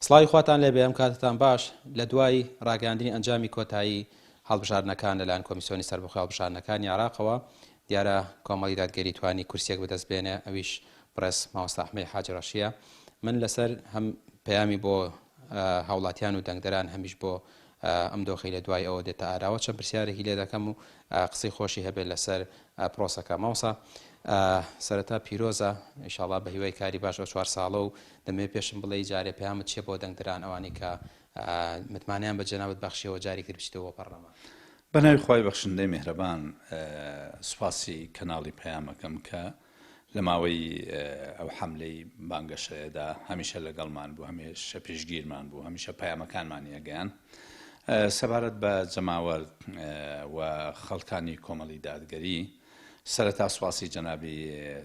سڵاوی خواتان لێبێ ئەم کاتتان باش لە دوای ڕاگەاندنی ئەنجامی کۆتایی هەڵبژاردنەکان لەلایەن کۆمیسیۆنی سەربەخۆی هەڵبژاردنەکانی عێراقەوە دیارە کۆمەڵی دادگەری توانی کورسێک بەدەست بێنێ ئەویش بڕێز مامۆستا ئەحمەدی حاجی ڕەشیە. من لەسەر هەم پەیامی بۆ هاوڵاتیان و دەنگدەران هەمیش بۆ ئەم دۆخی لە دوای ئەوە دێتە ئاراوە چەند پرسیارێکی لێ دەکەم و قسەی خۆشی هەبێت لەسەر پرۆسەکە. مامۆستا سەرەتا پیرۆزە ئینشاڵڵا بە هیوای کاری باش ئەو 4 ساڵە و دەمەوێت پێشم بڵێ جارێ پەیامت چیە بۆ دەنگدەران ئەوانی کە متمانیان بە جەنابەت بەخشیەوە جارێک تر بچیتەوە بۆ پەرلەمان. بەناوی خوای بەخشندەی میهرەبان سوپاسی کەناڵی پەیامەکەم کە لە ماوەی ئەو حەملەی بانگەشەیەدا هەمیشە لەگەڵمان بوو، هەمیشە پێشگیرمان بوو، هەمیشە پەیامەکانمانی ئەگەیان سەبارەت بە جەماوەرد و خەڵکانی کۆمەڵی دادگەری. سەرەتا سوپاسی جەنابی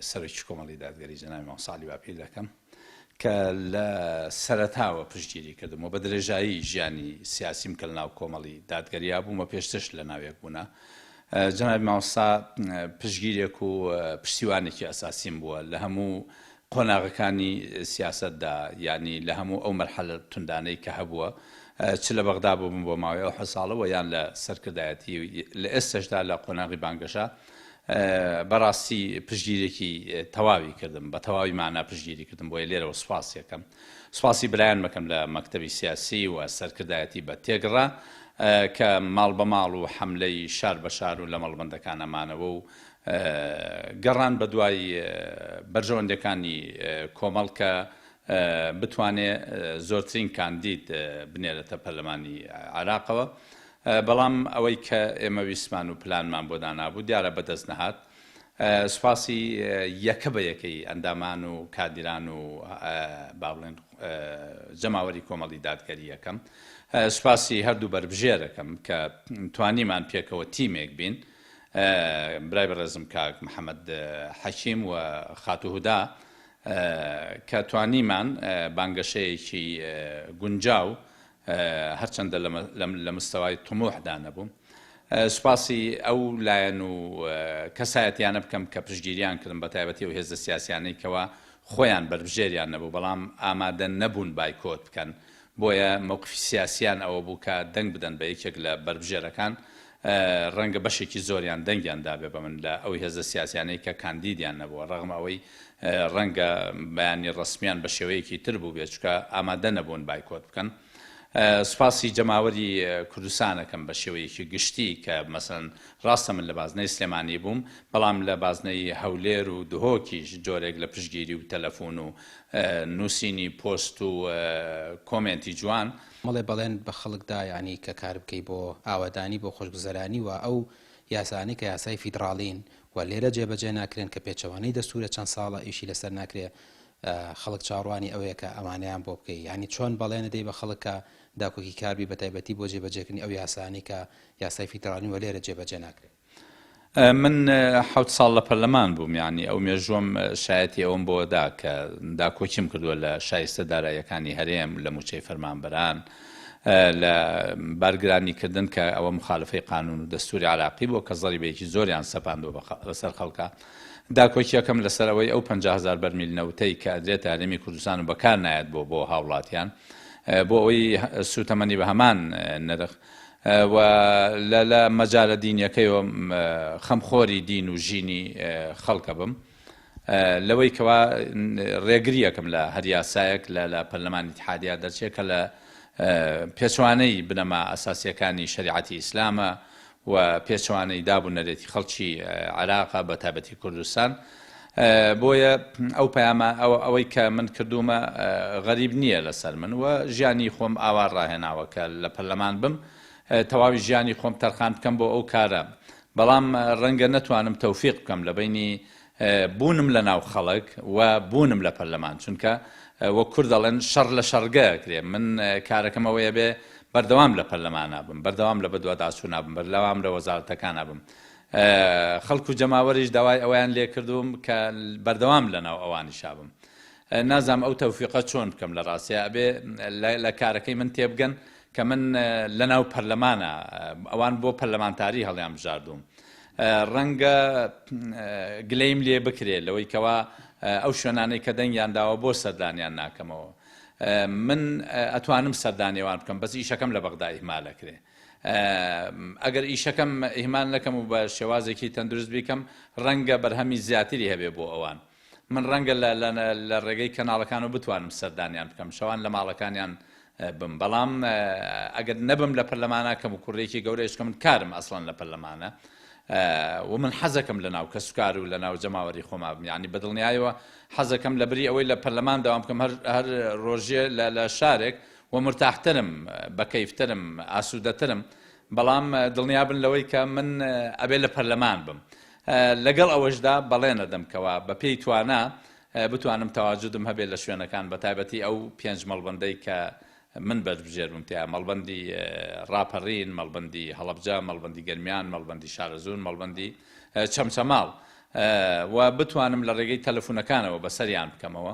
سەرۆکی کۆمەڵی دادگەری جەنابی مامۆستا عەلی باپیر دەکەم کە لە سەرەتاوە پشتگیری کردمەوە بە درێژایی ژیانی سیاسیم کە لە ناو کۆمەڵی دادگەریا بوومە پێشترش لە ناوێک بوونە. جەنابی مامۆستا پشتگیرێک و پشتیوانێکی ئەساسیم بووە لە هەموو قۆناغەکانی سیاسەتدا، یعنی لە هەموو ئەو مەرحەلە توندانەی کە هەبووە چ لە بەغدا بووم بۆ ماوەی ئەو 6 ساڵەوە یان لە سەرکردایەتی لە ئێستاشدا لە قۆناغی بانگەشە بەڕاستی پشتگیرێکی تەواوی کردم، بە تەواوی مانا پشتگیری کردم بۆیە لێرەوە سوپاس یەکەم. سوپاسی برایان مەکەم لە مەکتەبی سیاسی و سەرکردایەتی بە تێگڕا کە ماڵ بە ماڵ و حەملەی شار بە شار و لە مەڵبەندەکانەمانەوە و گەڕان بە دوای بەرژەوەندەکانی کۆمەڵ کە بتوانێت زۆرترین کاندید بنێرێتە پەرلەمانی عێراقەوە. بەڵام ئەوەی کە ئێمە ویسمان و پلانمان بۆ دانابوو دیارە بەدەست نەهات. سوپاسی یەکە بە یەکەی ئەندامان و کادیران و باڵێن جەماوەری کۆمەڵی دادگەری یەکەم. سوپاسی هەردوو بەربژێرەکەم کە توانیمان پێکەوە تیمێک بین، برای بەڕێزم کاک محەممەد حەکیم و خاتوهودا کە توانیمان بانگەشەیەکی گونجاو هەرچەندە لە مستەوای تموحدا نەبووم. سوپاسی ئەو لایەن و کەسایەتیانە بکەم کە پشتگیریان کردم بە تایبەتی و هێزە سیاسیانەی کەەوە خۆیان بەربژێریان نەبوو بەڵام ئامادە نەبوون بایکۆت بکەن، بۆیە مووقفی سیاسیان ئەوە بوو کە دەنگ بدەن بە یەکێک لە بەربژێرەکان، ڕەنگە بەشێکی زۆریان دەنگیاندا بێ بە من لە ئەوی هێزە سیاسیانەی کە کاندیدیان نەبووە، ڕەغم ئەوەی ڕەنگە بەیانی ڕسمیان بە شێوەیەکی تر بوو بێت چکە ئامادە نەبوون بایکۆت بکەن. سوپاسی جەماوەری کوردستانەکەم بە شێوەیەکی گشتی کە مەسەن ڕاستە من لە بازنەی سلێمانی بووم بەڵام لە بازنەی هەولێر و دهۆکیش جۆرێک لە پشتگیری و تەلەفۆن و نووسینی پۆست و کۆمنتی جوان مەڵێ بەڵێن بە خەڵکدا یعنی کە کار بکەی بۆ ئاوادانی بۆ خۆشگوزەرانی و ئەو یاسانی کە یاسای فیدراڵین و لێرە جێبەجێ ناکرێن کە پێچەوانەی دەستورە چەند ساڵە ئیشی لەسەر ناکرێ خەڵک چاڕوانی ئەوەیە کە ئەمانیان بۆ بکەی، یعنی چۆن بەڵێنە دەی بە خەڵکە داکۆکی کاربی بە تایبەتی بۆ جێبەجێکردنی ئەو یاسانی کە یاسای فیدراڵین و لێرە جێبەجێ ناکرێت. من 7 ساڵ لە پەرلەمان بووم، یعنی ئەو مێژووم شایەتی ئەوم بۆدا کە داکۆکیم کردووە لە شایستە داراییەکانی هەرێم لە موچەی فەرمانبەران لە بارگرانیکردن کە ئەوە مخالفەی قانون و دەستوری عێراقی بووە کە زەریبەیەکی زۆریان سەپاندووە بەسەر خەڵکە. داکۆکیەکەم لەسەر ئەوەی ئەو 50,000 بەرمیل نەوتەی کە ئەدرێتە هەرێمی کوردستان و بەکار نایەت بۆ هاوڵاتیان بۆ ئەوەی سوتەمەنی بە هەمان نرخ و لە مەجارە دینیەکەیەوە خەمخۆری دین و ژینی خەڵکە بم لەوەی کەوا ڕێگریەکەم لە هەر یاسایەک لە پەرلەمانی اتحادیە دەرچێت کە لە پێچوانەی بنەما ئەساسیەکانی شەریعەتی ئیسلامە و پێچوانەی دابوونەرێتی خەڵکی عێراقا بە تایبەتی کوردستان. بۆیە ئەو پەیامە ئەوەی کە من کردومە غەریب نییە لەسەر من و ژیانی خۆم ئاوا ڕاهێناوە کە لە پەرلەمان بم تەواوی ژیانی خۆم تەرخان بکەم بۆ ئەو کارە، بەڵام ڕەنگە نەتوانم تەوفیق بکەم لە بینی بوونم لە ناو خەڵک و بوونم لە پەرلەمان، چونکە وە کورد دەڵێن شەڕ لە شەڕگەکرێ. من کارەکەم ئەوەیە بێ بەردەوام لە پەرلەمانە بم، بەردەوام لە بەدواداچوونا بم، بەردەوام لە وەزارەتەکانە بم. خەڵک و جەماوەریش داوای ئەویان لێ کردوم کە بەردەوام لەناو ئەوانیشا بم. نازام ئەو تەوفیقە چۆن بکەم لە ڕاستیە ئەبێ لە کارەکەی من تێبگەن کە من لەناو پەرلەمانە ئەوان بۆ پەرلەمانتاری هەڵیان بژاردوم. ڕەنگە گلەیم لێ بکرێت لەوەی کەوا ئەو شوێنانەی کە دەنگیان داوە بۆ سەردانیان ناکەمەوە. من ئەتوانم سەردانیێوان بکەم بەس ئیشەکەم لە بەغدا ئیهمالەکرێ ئەگەر ئیشەکەم ئیهمان نەکەم و بە شێوازێکی تەندروست بیکەم ڕەنگە بەرهەمی زیاتری هەبێ بۆ ئەوان من ڕەنگە لە ڕێگەی کەناڵەکان و بتوانم سەردانیان بکەم شەوان لە ماڵەکانیان بم بەڵام ئەگەر نەبم لە پەرلەمانەکەم و کوڕێکی گەورەیشکە من کارم ئەسڵەن لە پەرلەمانە و من حەزەکەم لە ناو کەسوکار و لە ناو جەماوەری خۆما بم یعنی بەدڵنیایەوە حەزەکەم لە بری ئەوەی لە پەرلەمان داوام بکەم هەر ڕۆژێ لە شارێک و مرتاحترم بەکەیفترم ئاسوودەترم بەڵام دڵنیابن لەوەی کە من ئەبێ لە پەرلەمان بم لەگەڵ ئەوەشدا بەڵێنە دەمکەوە بە پێی توانە بتوانم تەواجدم هەبێت لە شوێنەکان بە تایبەتی ئەو 5 مەڵبەندەی کە من بەربژێرم تیا مەڵبەندی ڕاپەڕین مەڵبەندی هەڵەبجە مەڵبەندی گەرمیان مەڵبەندی شارەزون مەڵبەندی چەمچەماڵ و بتوانم لە ڕێگەی تەلەفۆنەکانەوە بەسەریان بکەمەوە